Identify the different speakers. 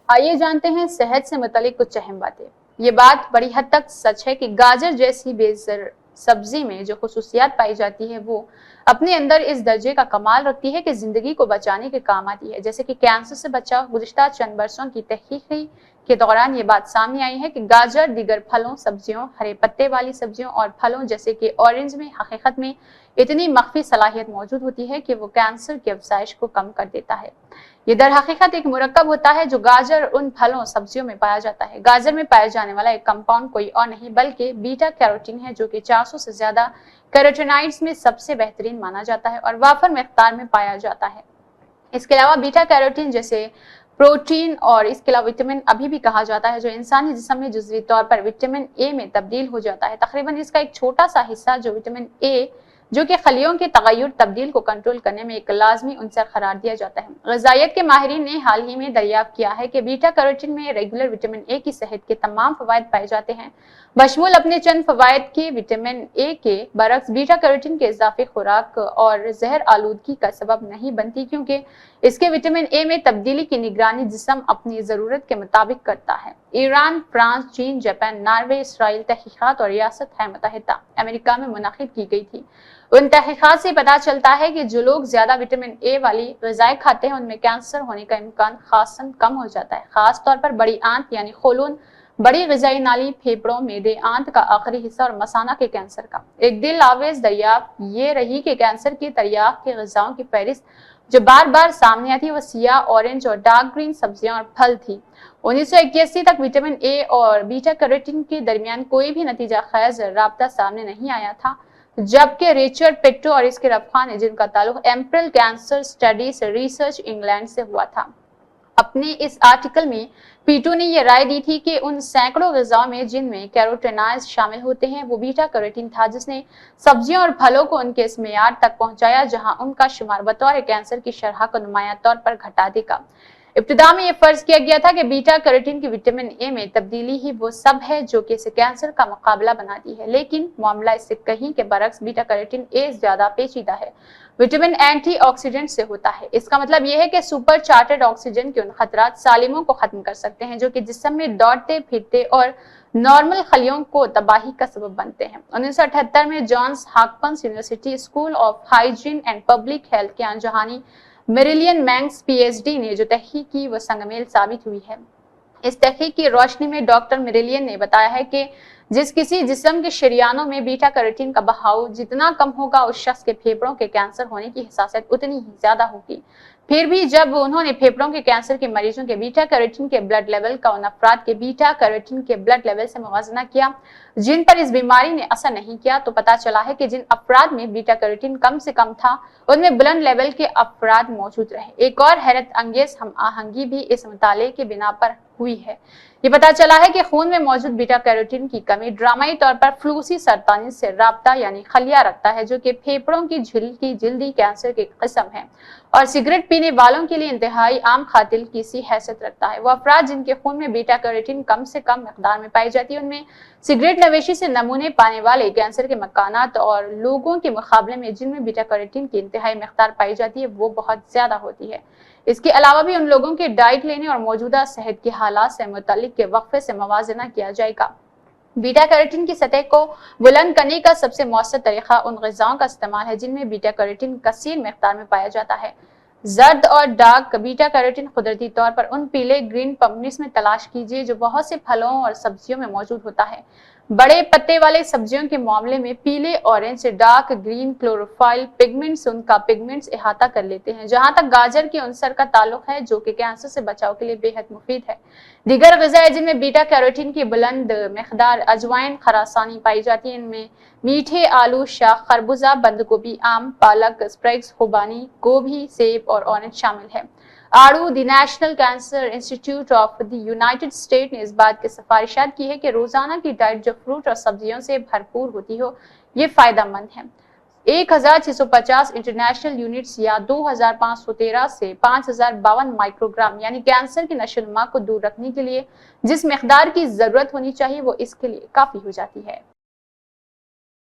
Speaker 1: آئیے جانتے ہیں صحت سے متعلق کچھ اہم باتیں۔ یہ بات بڑی حد تک سچ ہے کہ گاجر جیسی بے زر سبزی میں جو خصوصیات پائی جاتی ہے وہ اپنے اندر اس درجے کا کمال رکھتی ہے کہ زندگی کو بچانے کے کام آتی ہے، جیسے کہ کینسر سے بچاؤ۔ گزشتہ چند برسوں کی تحقیق کے دوران یہ بات سامنے آئی ہے کہ گاجر دیگر پھلوں، سبزیوں، ہرے پتے والی سبزیوں اور پھلوں جیسے کہ اورنج میں حقیقت میں اتنی مخفی صلاحیت موجود ہوتی ہے کہ وہ کینسر کی افزائش کو کم کر دیتا ہے۔ یہ در حقیقت ایک مرکب ہوتا ہے جو گاجر ان پھلوں سبزیوں میں پایا جاتا ہے۔ گاجر میں پایا جانے والا ایک کمپاؤنڈ کوئی اور نہیں بلکہ بیٹا کیروٹین ہے، جو کہ 400 سے زیادہ کیروٹینائڈز میں سب سے بہترین مانا جاتا ہے اور وافر مقدار میں پایا جاتا ہے۔ اس کے علاوہ بیٹا کیروٹین جیسے پروٹین اور اس کے علاوہ وٹامن ابھی بھی کہا جاتا ہے جو انسانی جسم میں جزوی طور پر وٹامن اے میں تبدیل ہو جاتا ہے۔ تقریباً اس کا ایک چھوٹا سا حصہ جو وٹامن اے جو کہ خلیوں کے تغیر تبدیل کو کنٹرول کرنے میں ایک لازمی عنصر قرار دیا جاتا ہے۔ غذائیت کے ماہرین نے حال ہی میں دریافت کیا ہے کہ بیٹا کیروٹین میں ریگولر وٹامن اے کی صحت کے تمام فوائد پائے جاتے ہیں، بشمول اپنے چند فوائد کے۔ وٹامن اے کے برعکس بیٹا کیروٹین کے اضافی خوراک اور زہر آلودگی کا سبب نہیں بنتی، کیونکہ اس کے وٹامن اے میں تبدیلی کی نگرانی جسم اپنی ضرورت کے مطابق کرتا ہے۔ ایران، فرانس، چین، جاپان، ناروے، اسرائیل تحقیقات اور ریاست متحدہ امریکہ میں منعقد کی گئی تھی۔ ان تحقیقات سے پتہ چلتا ہے کہ جو لوگ زیادہ وٹامن اے والی غذائیں کھاتے ہیں ان میں کینسر ہونے کا امکان خاصاً کم ہو جاتا ہے، خاص طور پر بڑی آنت یعنی قولون، بڑی غذائی نالی، پھیپھڑوں، معدے، آنت کا آخری حصہ اور مثانہ کے کینسر کا۔ ایک دل آویز دریافت یہ رہی کہ کینسر کی تریاق کی غذاؤں کی فہرست جو بار بار سامنے آتی وہ سیاہ، اورنج اور ڈارک گرین سبزیاں اور پھل تھی۔ 1981 تک وٹامن اے اور بیٹا کیروٹین کے درمیان کوئی بھی نتیجہ خیز رابطہ سامنے نہیں آیا تھا، جبکہ ریچرڈ پیٹو اور اس کے رفقا نے، جن کا تعلق ایمپیریکل کینسر اسٹڈیز ریسرچ انگلینڈ سے ہوا تھا، اپنے اس آرٹیکل میں پیٹو نے یہ رائے دی تھی کہ ان سینکڑوں غذاؤں میں جن میں کیروٹینائڈز شامل ہوتے ہیں وہ بیٹا کیروٹین تھا جس نے سبزیوں اور پھلوں کو ان کے اس معیار تک پہنچایا جہاں ان کا شمار بطور کینسر کی شرح کو نمایاں طور پر گھٹا دے گا۔ ابتدا میں یہ فرض کیا گیا تھا کہ بیٹا کیروٹین کی وٹامن اے میں تبدیلی ہی وہ سب ہے جو کہ اسے کینسر کا مقابلہ بناتی ہے، لیکن معاملہ اس سے کہیں کے برعکس بیٹا کیروٹین اے زیادہ پیچیدہ ہے۔ وٹامن اینٹی آکسیڈنٹ سے ہوتا ہے۔ اس کا مطلب یہ ہے کہ سپر چارٹڈ آکسیجن کے ان خطرات سالموں کو ختم کر سکتے ہیں جو کہ جسم میں دوڑتے پھرتے اور نارمل خلیوں کو تباہی کا سبب بنتے ہیں۔ 1978 میں Johns Hopkins university school of hygiene and public health کے انجہانی میریلین مینگس پی ایچ ڈی نے جو تحقیق کی وہ سنگ میل ثابت ہوئی ہے۔ اس تحقیق کی روشنی میں ڈاکٹر میریلین نے بتایا ہے کہ جس کسی جسم کے شریانوں میں بیٹا کیروٹین کا بہاؤ جتنا کم ہوگا اس شخص کے پھیپھڑوں کے کینسر ہونے کی حساسیت اتنی ہی زیادہ ہوگی۔ پھر بھی جب انہوں نے پھیپھڑوں کے کینسر کے مریضوں کے بیٹا کیروٹین کے بلڈ لیول کا ان افراد کے بیٹا کیروٹین کے بلڈ لیول سے موازنہ کیا جن پر اس بیماری نے اثر نہیں کیا تو پتہ چلا ہے کہ جن افراد میں بیٹا کیروٹین کم سے کم تھا ان میں بلند لیول کے افراد موجود رہے۔ ایک اور حیرت انگیز ہم آہنگی بھی اس مطالعے کے بنا پر ہوئی ہے۔ یہ پتہ چلا ہے کہ خون میں موجود بیٹا کیروٹین کی کمی ڈرامائی طور پر فلوسی سرطانی سے رابطہ یعنی خلیہ رکھتا ہے جو کہ پھیپھڑوں کی جھیل کی جلدی کینسر کی قسم ہے اور سگریٹ پینے والوں کے لیے انتہائی عام قاتل کی سی حیثیت رکھتا ہے۔ وہ افراد جن کے خون میں بیٹا کیروٹین کم سے کم مقدار میں پائی جاتی ہے ان میں سگریٹ نوشی سے نمونے پانے والے کینسر کے مکانات اور لوگوں کے مقابلے میں جن میں بیٹا کیروٹین کی انتہائی مقدار پائی جاتی ہے وہ بہت زیادہ ہوتی ہے۔ اس کے علاوہ بھی ان لوگوں کے ڈائٹ لینے اور موجودہ صحت کے حالات سے متعلق کے وقفے سے موازنہ کیا جائے گا۔ بیٹا کیروٹین کی سطح کو بلند کرنے کا سب سے مؤثر طریقہ ان غذاؤں کا استعمال ہے جن میں بیٹا کیروٹین کثیر مقدار میں پایا جاتا ہے۔ زرد اور ڈارک بیٹا کیروٹین قدرتی طور پر ان پیلے گرین پمپکنز میں تلاش کیجیے جو بہت سے پھلوں اور سبزیوں میں موجود ہوتا ہے۔ بڑے پتے والے سبزیوں کے معاملے میں پیلے اورنج سے ڈارک گرین کلوروفائل پگمنٹس ان کا پگمنٹس احاطہ کر لیتے ہیں۔ جہاں تک گاجر کے عنصر کا تعلق ہے جو کہ کینسر سے بچاؤ کے لیے بے حد مفید ہے۔ دیگر غذائیں جن میں بیٹا کیروٹین کی بلند مقدار اجوائن، خراسانی پائی جاتی ہیں ان میں میٹھے آلو، شاخ، خربوزہ، بند گوبھی، آم، پالک، اسپریگس، خوبانی، گوبھی، سیب اور اورنج شامل ہے۔ آڑو دی نیشنل کینسر انسٹی ٹیوٹ آف دی یونائیٹڈ اسٹیٹ نے اس بات کی سفارشات کی ہے کہ روزانہ کی ڈائٹ جو فروٹ اور سبزیوں سے بھرپور ہوتی ہو یہ فائدہ مند ہے۔ 1650 انٹرنیشنل یونٹس یا 2513 سے 5052 مائکروگرام یعنی کینسر کی نشو و نما کو دور رکھنے کے لیے جس مقدار کی ضرورت ہونی چاہیے وہ اس کے لیے کافی ہو جاتی ہے۔